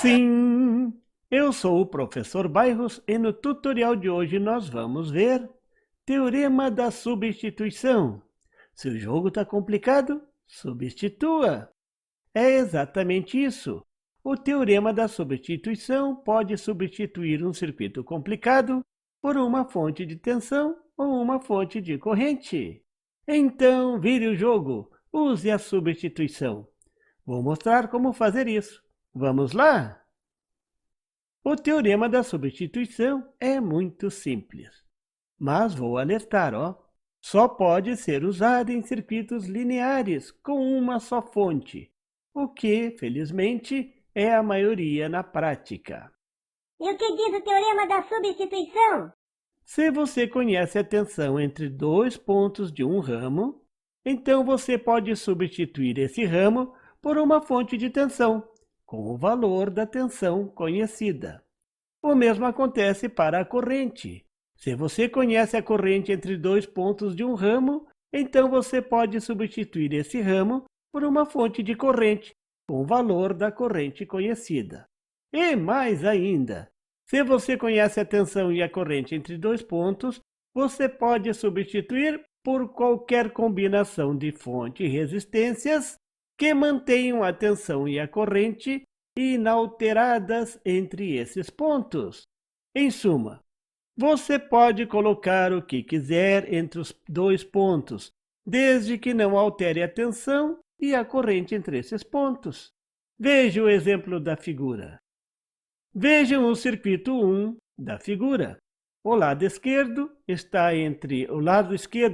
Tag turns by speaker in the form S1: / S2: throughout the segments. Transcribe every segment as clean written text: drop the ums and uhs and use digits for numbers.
S1: Sim, eu sou o professor Bairros e no tutorial de hoje nós vamos ver Teorema da substituição. Se o jogo está complicado, substitua. É exatamente isso. O teorema da substituição pode substituir um circuito complicado por uma fonte de tensão ou uma fonte de corrente. Então, vire o jogo, use a substituição. Vou mostrar como fazer isso. Vamos lá? O teorema da substituição é muito simples, mas vou alertar, só pode ser usado em circuitos lineares com uma só fonte, o que, felizmente, é a maioria na prática.
S2: E o que diz o teorema da substituição?
S1: Se você conhece a tensão entre dois pontos de um ramo, então você pode substituir esse ramo por uma fonte de tensão, com o valor da tensão conhecida. O mesmo acontece para a corrente. Se você conhece a corrente entre dois pontos de um ramo, então você pode substituir esse ramo por uma fonte de corrente, com o valor da corrente conhecida. E mais ainda, se você conhece a tensão e a corrente entre dois pontos, você pode substituir por qualquer combinação de fonte e resistências que mantenham a tensão e a corrente inalteradas entre esses pontos. Em suma, você pode colocar o que quiser entre os dois pontos, desde que não altere a tensão e a corrente entre esses pontos. Veja o exemplo da figura. Vejam o circuito 1 da figura. O lado esquerdo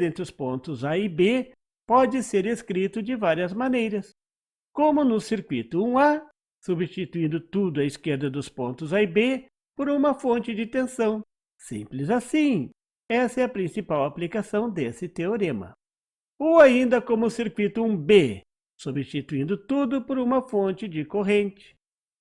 S1: entre os pontos A e B pode ser escrito de várias maneiras, como no circuito 1A, substituindo tudo à esquerda dos pontos A e B por uma fonte de tensão. Simples assim. Essa é a principal aplicação desse teorema. Ou ainda como o circuito 1B, substituindo tudo por uma fonte de corrente.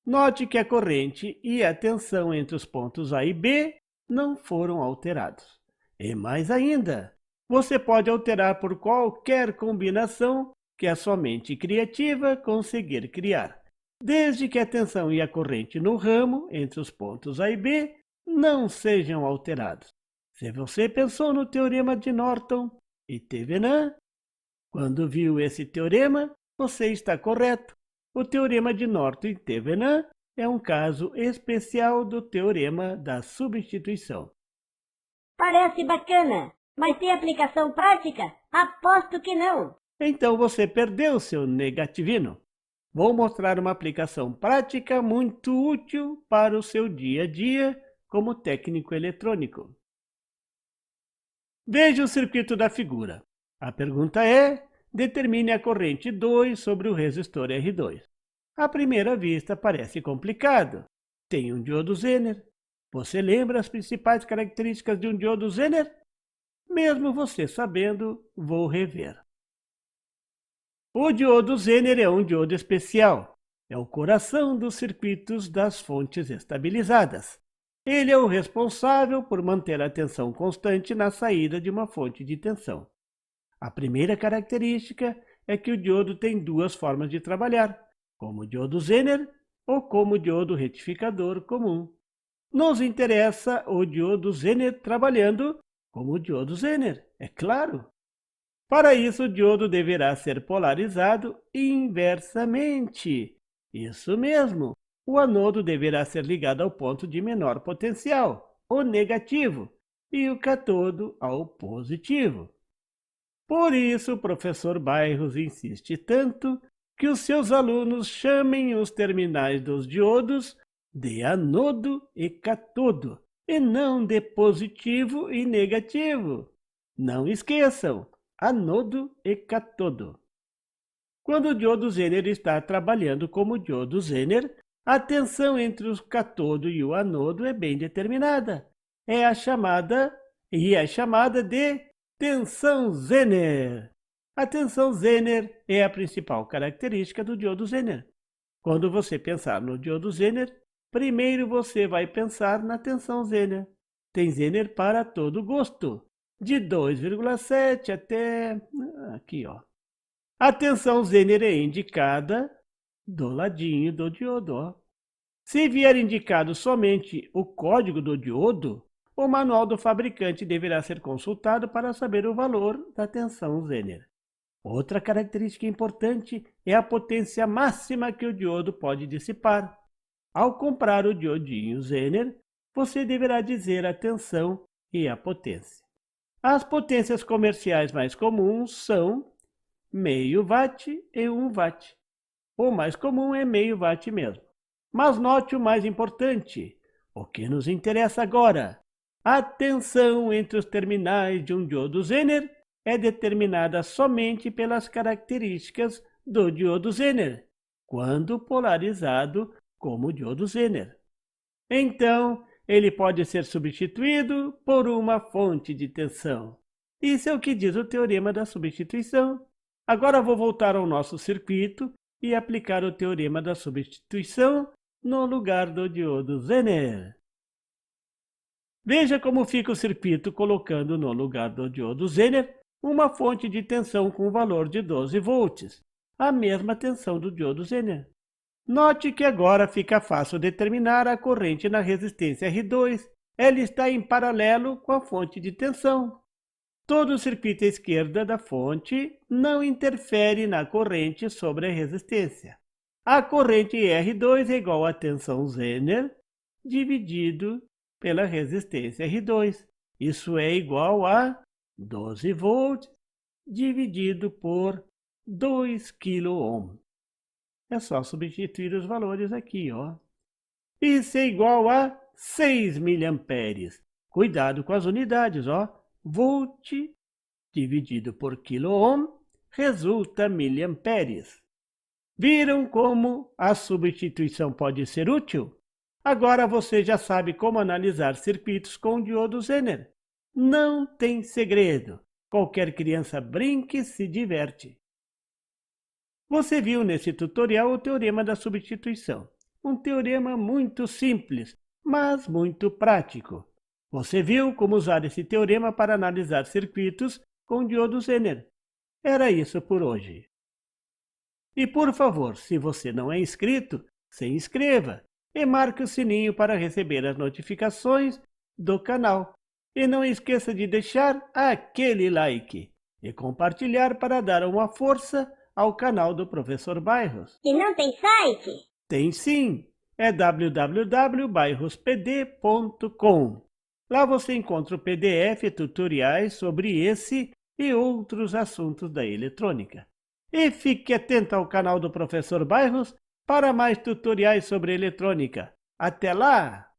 S1: Note que a corrente e a tensão entre os pontos A e B não foram alterados. E mais ainda, você pode alterar por qualquer combinação que a sua mente criativa conseguir criar, desde que a tensão e a corrente no ramo entre os pontos A e B não sejam alterados. Se você pensou no teorema de Norton e Thevenin, quando viu esse teorema, você está correto. O teorema de Norton e Thevenin é um caso especial do teorema da substituição.
S2: Parece bacana, mas tem aplicação prática? Aposto que não.
S1: Então você perdeu seu negativino. Vou mostrar uma aplicação prática muito útil para o seu dia a dia como técnico eletrônico. Veja o circuito da figura. A pergunta é: determine a corrente 2 sobre o resistor R2. À primeira vista parece complicado. Tem um diodo Zener. Você lembra as principais características de um diodo Zener? Mesmo você sabendo, vou rever. O diodo Zener é um diodo especial. É o coração dos circuitos das fontes estabilizadas. Ele é o responsável por manter a tensão constante na saída de uma fonte de tensão. A primeira característica é que o diodo tem duas formas de trabalhar, como o diodo Zener ou como o diodo retificador comum. Nos interessa o diodo Zener trabalhando como o diodo Zener, é claro. Para isso, o diodo deverá ser polarizado inversamente. Isso mesmo, o anodo deverá ser ligado ao ponto de menor potencial, o negativo, e o catodo ao positivo. Por isso, o professor Bairros insiste tanto que os seus alunos chamem os terminais dos diodos de anodo e catodo, e não de positivo e negativo. Não esqueçam, anodo e catodo. Quando o diodo Zener está trabalhando como diodo Zener, a tensão entre o catodo e o anodo é bem determinada. É chamada de tensão Zener. A tensão Zener é a principal característica do diodo Zener. Quando você pensar no diodo Zener, primeiro você vai pensar na tensão Zener. Tem Zener para todo gosto, de 2,7 até aqui, A tensão Zener é indicada do ladinho do diodo, ó. Se vier indicado somente o código do diodo, o manual do fabricante deverá ser consultado para saber o valor da tensão Zener. Outra característica importante é a potência máxima que o diodo pode dissipar. Ao comprar o diodinho Zener, você deverá dizer a tensão e a potência. As potências comerciais mais comuns são meio watt e 1 watt. O mais comum é meio watt mesmo. Mas note o mais importante, o que nos interessa agora. A tensão entre os terminais de um diodo Zener é determinada somente pelas características do diodo Zener, quando polarizado como diodo Zener. Então, ele pode ser substituído por uma fonte de tensão. Isso é o que diz o teorema da substituição. Agora vou voltar ao nosso circuito e aplicar o teorema da substituição no lugar do diodo Zener. Veja como fica o circuito colocando no lugar do diodo Zener uma fonte de tensão com valor de 12 volts, a mesma tensão do diodo Zener. Note que agora fica fácil determinar a corrente na resistência R2. Ela está em paralelo com a fonte de tensão. Todo o circuito à esquerda da fonte não interfere na corrente sobre a resistência. A corrente R2 é igual à tensão Zener dividido pela resistência R2. Isso é igual a 12 volts dividido por 2 kΩ. É só substituir os valores aqui, ó. Isso é igual a 6 mA. Cuidado com as unidades, ó. Volt dividido por kΩ resulta miliamperes. Viram como a substituição pode ser útil? Agora você já sabe como analisar circuitos com diodo Zener. Não tem segredo. Qualquer criança brinque e se diverte. Você viu nesse tutorial o teorema da substituição. Um teorema muito simples, mas muito prático. Você viu como usar esse teorema para analisar circuitos com diodo Zener. Era isso por hoje. E por favor, se você não é inscrito, se inscreva e marque o sininho para receber as notificações do canal. E não esqueça de deixar aquele like e compartilhar para dar uma força ao canal do Professor Bairros.
S2: E não tem site?
S1: Tem sim, é www.bairrospd.com. Lá você encontra o PDF e tutoriais sobre esse e outros assuntos da eletrônica. E fique atento ao canal do Professor Bairros para mais tutoriais sobre eletrônica. Até lá!